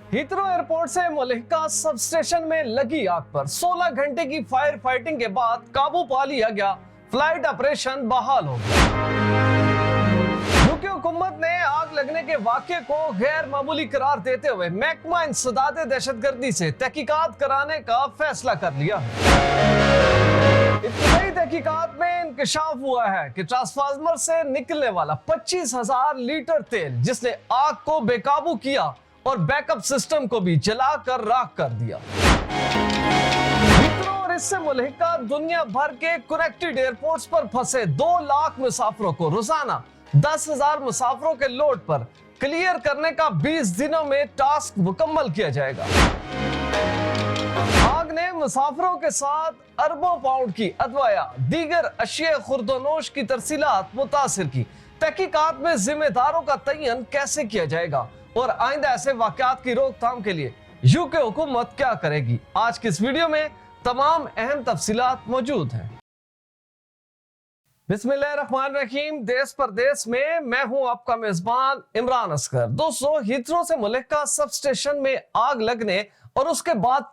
Heathrow airport से मलिका sub station में लगी आग पर 16 घंटे की फायर फाइटिंग के बाद काबू पा लिया गया। फ्लाइट ऑपरेशन बहाल हो गया। यूके हुकूमत ने आग लगने के वाक़े को गैर मामूली करार देते हुए महकमा इंसदादे दहशतगर्दी से तहकीकात कराने का फैसला कर लिया। इब्तिदाई तहकीकात में इंकशाफ हुआ है कि ट्रांसफार्मर से निकलने वाला 25,000 लीटर तेल जिसने आग को बेकाबू किया और बैकअप सिस्टम को भी जलाकर राख कर दिया। हीथ्रो और इससे मुल्हिका दुनिया भर के कनेक्टेड एयरपोर्ट्स पर फंसे 2 लाख मुसाफिरों को रोजाना 10,000 मुसाफिरों के लोड पर क्लियर करने का 20 दिनों में टास्क मुकम्मल किया जाएगा। आग ने मुसाफिरों के साथ अरबों पाउंड की अदवाया दीगर अशिया खुर्दोनोश की तरसीलात मुतासिर की। तहकीकात में जिम्मेदारों का तयन कैसे किया जाएगा और आइंदा ऐसे वाकयात की रोकथाम के लिए यूके हुकूमत क्या करेगी, आज की इस वीडियो में तमाम अहम तफसीलात मौजूद हैं। बिस्मिल्लाहिर्रहमानिर्रहीम। देश परदेश में मैं हूं आपका मेजबान इमरान असगर। दोस्तों, हीथ्रो से मलिका सब स्टेशन में आग लगने और उसके बाद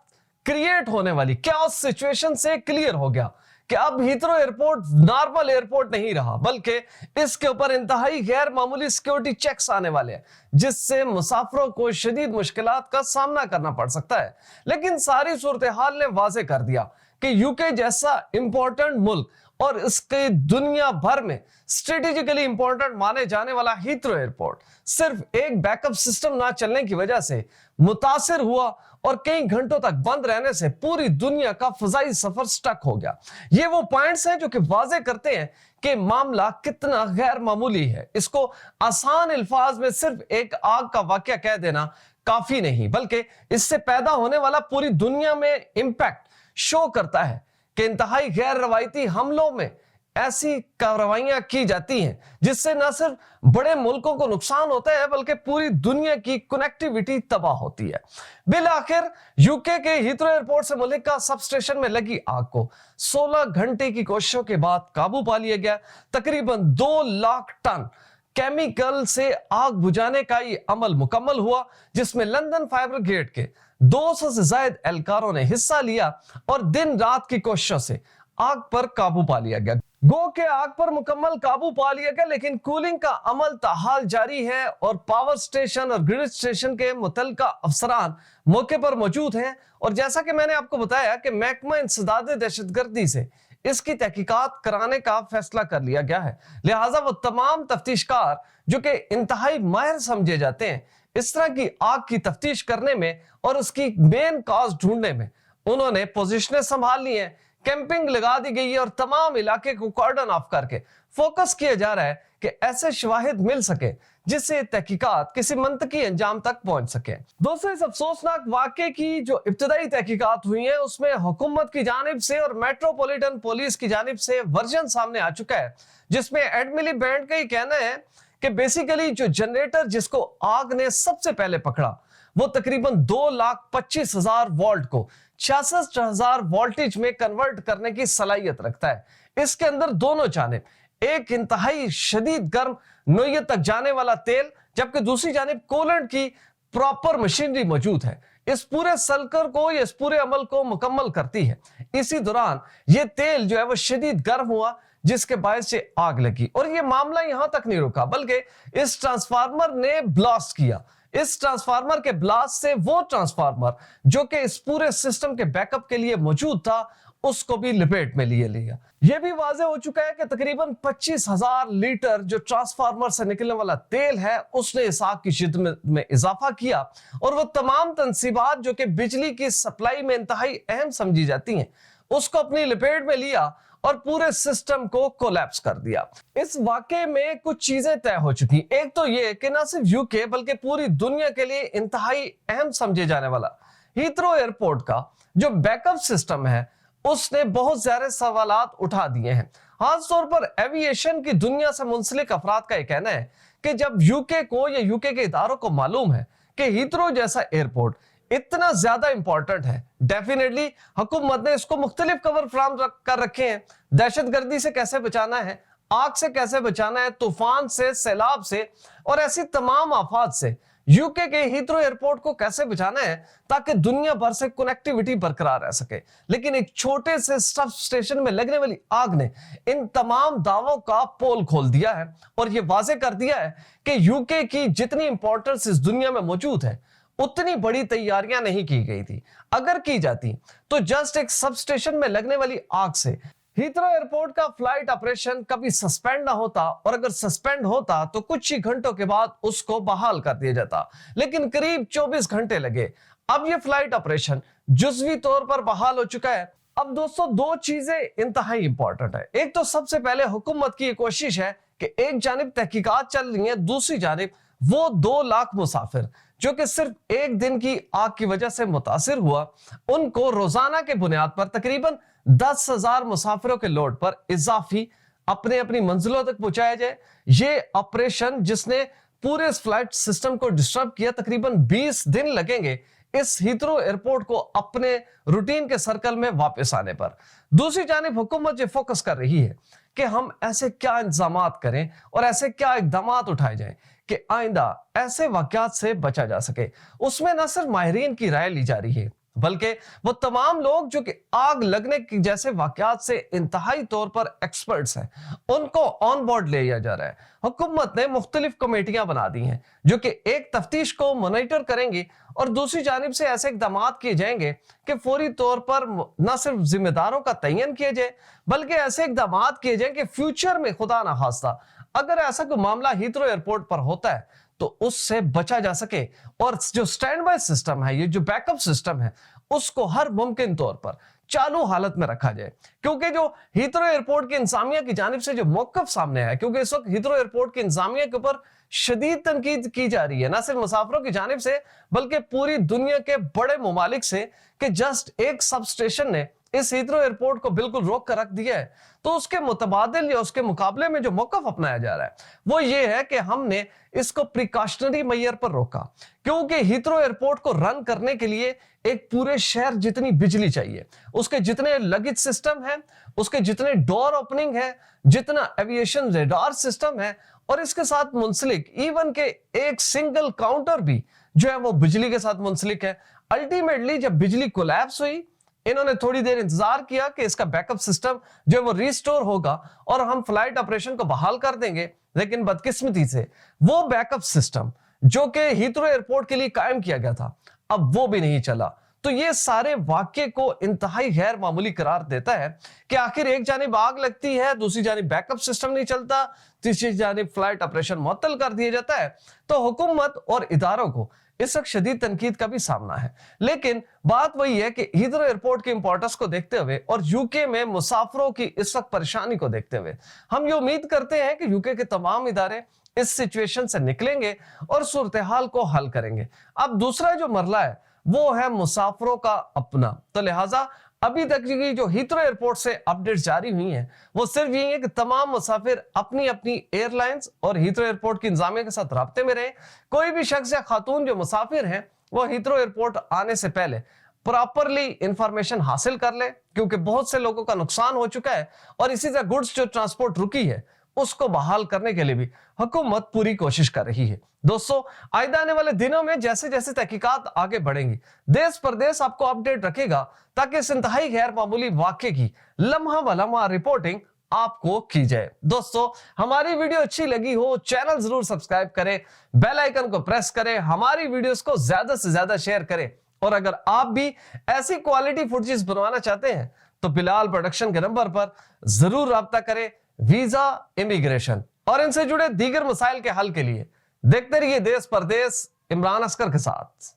क्रिएट होने वाली कैओस सिचुएशन से क्लियर हो गया कि अब हीथ्रो एयरपोर्ट नॉर्मल एयरपोर्ट नहीं रहा, बल्कि इसके ऊपर इंतहाई गैर मामूली सिक्योरिटी चेक्स आने वाले हैं, जिससे मुसाफिरों को शदीद मुश्किलात का सामना करना पड़ सकता है। लेकिन सारी सूरत हाल ने वाज़े कर दिया कि यूके जैसा इंपॉर्टेंट मुल्क और इसके दुनिया भर में स्ट्रेटेजिकली इंपॉर्टेंट माने जाने वाला हीथ्रो एयरपोर्ट सिर्फ एक बैकअप सिस्टम ना चलने की वजह से मुतासिर हुआ और कई घंटों तक बंद रहने से पूरी दुनिया का फजाई सफर स्टक हो गया। ये वो पॉइंट्स हैं जो कि वाज़े करते हैं कि मामला कितना गैर मामूली है। इसको आसान अल्फाज में सिर्फ एक आग का वाकया कह देना काफी नहीं, बल्कि इससे पैदा होने वाला पूरी दुनिया में इंपैक्ट शो करता है कि इंतहाई गैर रवायती हमलों में ऐसी कार्रवाइयां की जाती हैं जिससे न सिर्फ बड़े मुल्कों को नुकसान होता है बल्कि पूरी दुनिया की कनेक्टिविटी तबाह होती है। बिलाखिर यूके के हीथ्रो एयरपोर्ट से मलिका सब स्टेशन में लगी आग को 16 घंटे की कोशिशों के बाद काबू पा लिया गया। तकरीबन 2 लाख टन केमिकल से आग बुझाने का ये अमल मुकम्मल हुआ, जिसमें लंदन फायर ब्रिगेड के 200 से ज्यादा एहलकारों ने हिस्सा लिया और दिन रात की कोशिशों से आग पर काबू पा लिया गया। गो के आग पर मुकम्मल काबू पा लिया गया, लेकिन कूलिंग का अमल ताहाल जारी है और पावर स्टेशन और ग्रिड स्टेशन के मुतल्लिका अफसरान मौके पर मौजूद हैं। और जैसा कि मैंने आपको बताया कि महकमा इंसदादे दहशतगर्दी से इसकी तहकीकात कराने का फैसला कर लिया गया है, लिहाजा वो तमाम तफ्तीशकार जो कि इंतहाई माहिर समझे जाते हैं इस तरह की आग की तफ्तीश करने में और उसकी मेन कॉज ढूंढने में, उन्होंने पोजीशनें संभाल ली हैं। कैंपिंग लगा दी गई है और तमाम इलाके को कॉर्डन ऑफ करके फोकस किया जा रहा है कि ऐसे शवाहिद मिल सके जिससे तहकीकात किसी मंतकी अंजाम तक पहुंच सके। दोस्तों, इस अफसोसनाक वाकये की जो इब्तिदाई तहकीकात हुई है उसमें हुकूमत की जानिब से और मेट्रोपॉलिटन पुलिस की जानिब से वर्जन सामने आ चुका है, जिसमें एड मिलीबैंड का ही कहना है कि बेसिकली जो जनरेटर जिसको आग ने सबसे पहले पकड़ा वो तकरीबन 2,25,000 वोल्ट को 66,000 वोल्टेज में कन्वर्ट करने की सलाहियत रखता है। इसके अंदर दोनों जानिब एक इंतहाई शदीद गर्म नोयत तक जाने वाला तेल, जबकि दूसरी जानिब कूलेंट की प्रॉपर मशीनरी मौजूद है। इस पूरे सल्कर को, इस पूरे अमल को मुकम्मल करती है। इसी दौरान ये तेल जो है वो शदीद गर्म हुआ, जिसके बायस से आग लगी। और ये मामला यहां तक नहीं रुका, बल्कि इस ट्रांसफार्मर ने ब्लास्ट किया। इस ट्रांसफार्मर के ब्लास्ट से वो ट्रांसफार्मर जो कि इस पूरे सिस्टम के बैकअप के लिए मौजूद था उसको भी लपेट में लिए लिया। यह भी वाज़ेह हो चुका है कि तकरीबन 25,000 लीटर जो ट्रांसफार्मर से निकलने वाला तेल है उसने इस आग की शिद्दत में इजाफा किया और वो तमाम तंसीबात जो कि बिजली की सप्लाई में इंतहाई अहम समझी जाती हैं उसको अपनी लपेट में लिया और पूरे सिस्टम को कोलैप्स कर दिया। इस वाकये में कुछ चीजें तय हो चुकी। एक तो ये कि न सिर्फ यूके बल्कि पूरी दुनिया के लिए इंतहाई अहम समझे जाने वाला हीथ्रो एयरपोर्ट का जो बैकअप सिस्टम है उसने बहुत सारे सवालात उठा दिए हैं। खास तौर पर एविएशन की दुनिया से मुंसलिक अफराद का यह कहना है कि जब यूके को या यूके के इदारों को मालूम है कि हीथ्रो जैसा एयरपोर्ट इतना ज्यादा इंपॉर्टेंट है, डेफिनेटली हुकूमत ने इसको मुख्तलिफ कवर फराम कर रखे हैं। दहशतगर्दी से कैसे बचाना है, आग से कैसे बचाना है, तूफान से, सैलाब से और ऐसी तमाम आफात से यूके के हीथ्रो एयरपोर्ट को कैसे बचाना है ताकि दुनिया भर से कनेक्टिविटी बरकरार रह सके। लेकिन एक छोटे से सब स्टेशन में लगने वाली आग ने इन तमाम दावों का पोल खोल दिया है और यह वाजे कर दिया है कि यूके की जितनी इंपॉर्टेंस इस दुनिया में मौजूद है उतनी बड़ी तैयारियां नहीं की गई थी। अगर की जाती तो जस्ट एक सब स्टेशन में लगने वाली आग से हीथ्रो एयरपोर्ट का फ्लाइट ऑपरेशन कभी सस्पेंड ना होता, और अगर सस्पेंड होता तो कुछ ही घंटों के बाद उसको बहाल कर दिया जाता। लेकिन करीब 24 घंटे लगे। अब ये फ्लाइट ऑपरेशन जुज़वी तौर पर बहाल हो चुका है। अब दोस्तों दो चीजें इंतहाई इंपॉर्टेंट है। एक तो सबसे पहले हुकूमत की कोशिश है कि एक जानिब तहकीकात चल रही है, दूसरी जानिब वो 2 लाख मुसाफिर जो कि सिर्फ एक दिन की आग की वजह से मुतासिर हुआ, उनको रोजाना के बुनियाद पर तकरीबन 10,000 मुसाफिरों के लोड पर इजाफी अपने अपनी मंजिलों तक पहुंचाया जाए। ये ऑपरेशन जिसने पूरे फ्लाइट सिस्टम को डिस्टर्ब किया, तकरीबन 20 दिन लगेंगे इस हीथ्रो एयरपोर्ट को अपने रूटीन के सर्कल में वापस आने पर। दूसरी जानिब हुकूमत ये फोकस कर रही है कि हम ऐसे क्या इंतजामात करें और ऐसे क्या इकदाम उठाए जाएं कि आइंदा ऐसे वाकयात से बचा जा सके। उसमें न सिर्फ माहिरीन की राय ली जा रही है बल्कि वो तमाम लोग जो कि आग लगने की जैसे वाकयात से इंतहाई तौर पर एक्सपर्ट्स हैं, उनको ऑन बोर्ड ले लिया जा रहा है। हुकूमत ने मुख्तलिफ कमेटियां बना दी हैं जो कि एक तफ्तीश को मॉनिटर करेंगी और दूसरी जानिब से ऐसे इकदाम किए जाएंगे कि फौरी तौर पर न सिर्फ जिम्मेदारों का तयन किया जाए बल्कि ऐसे इकदाम किए जाए कि फ्यूचर में खुदा ना खास्ता अगर ऐसा कोई मामला हीथ्रो एयरपोर्ट पर होता है तो उससे बचा जा सके, और जो स्टैंड बाय सिस्टम है, ये जो बैकअप सिस्टम है, उसको हर मुमकिन तौर पर चालू हालत में रखा जाए। क्योंकि जो हीथ्रो एयरपोर्ट की इंतजामिया की जानिब से जो मौकफ सामने है, क्योंकि इस वक्त हीथ्रो एयरपोर्ट की इंतजामिया के ऊपर शदीद तनकीद की जा रही है, ना सिर्फ मुसाफिरों की जानिब से बल्कि पूरी दुनिया के बड़े मुमालिक से, कि जस्ट एक सब स्टेशन ने इस हीथ्रो एयरपोर्ट को बिल्कुल रोक कर रख दिया है। तो उसके मुतबादिल या उसके मुकाबले में जो मौकफ अपनाया जा रहा है वो ये है कि हमने इसको प्रिकॉशनरी मैयर पर रोका, क्योंकि हीथ्रो एयरपोर्ट को रन करने के लिए एक पूरे शहर जितनी बिजली चाहिए, उसके जितने लगेज सिस्टम है, उसके जितने डोर ओपनिंग है, जितना एविएशन रेडार सिस्टम है, और इसके साथ मुंसलिक इवन के एक सिंगल काउंटर भी जो है वो बिजली के साथ मुंसलिक है। अल्टीमेटली जब बिजली कोलैप्स हुई, इन्होंने थोड़ी देर इंतजार किया कि इसका बैकअप सिस्टम जो है वो रिस्टोर होगा और हम फ्लाइट ऑपरेशन को बहाल कर देंगे, लेकिन बदकिस्मती से वो बैकअप सिस्टम जो कि हीथ्रो एयरपोर्ट के लिए कायम किया गया था, अब वो भी नहीं चला। तो ये सारे वाक्य को इंतहाई गैर मामूली करार देता है कि आखिर एक जानिब आग लगती है, दूसरी जानिब बैकअप सिस्टम नहीं चलता, तीसरी जानिब फ्लाइट ऑपरेशन मुअत्तल कर दिया जाता है। तो हुकूमत और इदारों को इस वक्त शदीद तनकीद का भी सामना है। लेकिन बात वही है कि हीथ्रो एयरपोर्ट की इंपॉर्टेंस को देखते हुए और यूके में मुसाफिरों की इस वक्त परेशानी को देखते हुए हम ये उम्मीद करते हैं कि यूके के तमाम इदारे इस सिचुएशन से निकलेंगे और सूरत हाल को हल करेंगे। अब दूसरा जो मरला है वो है मुसाफिरों का अपना। तो लिहाजा अभी तक की जो हीथ्रो एयरपोर्ट से अपडेट जारी हुई हैं वो सिर्फ यही है कि तमाम मुसाफिर अपनी अपनी एयरलाइंस और हीथ्रो एयरपोर्ट की इंतजामिया के साथ राब्ते में रहे। कोई भी शख्स या खातून जो मुसाफिर हैं वो हीथ्रो एयरपोर्ट आने से पहले प्रॉपरली इंफॉर्मेशन हासिल कर ले, क्योंकि बहुत से लोगों का नुकसान हो चुका है और इसी तरह गुड्स जो ट्रांसपोर्ट रुकी है उसको बहाल करने के लिए भी हुकूमत पूरी कोशिश कर रही है। दोस्तों आइंदा आने वाले दिनों में जैसे जैसे तहकीकात आगे बढ़ेंगी, देश परदेश आपको अपडेट रखेगा ताकि इस इंतहाई गैर मामूली वाकये की लम्हा ब लम्हा रिपोर्टिंग आपको की जाए। दोस्तों हमारी वीडियो अच्छी लगी हो चैनल जरूर सब्सक्राइब करें, बेल आइकन को प्रेस करें, हमारी वीडियोस को ज्यादा से ज्यादा शेयर करें, और अगर आप भी ऐसी क्वालिटी फुटेज बनवाना चाहते हैं तो बिलाल प्रोडक्शन के नंबर पर जरूर राब्ता करें। वीजा, इमिग्रेशन और इनसे जुड़े दीगर मसाइल के हल के लिए देखते रहिए देश परदेश इमरान असकर के साथ।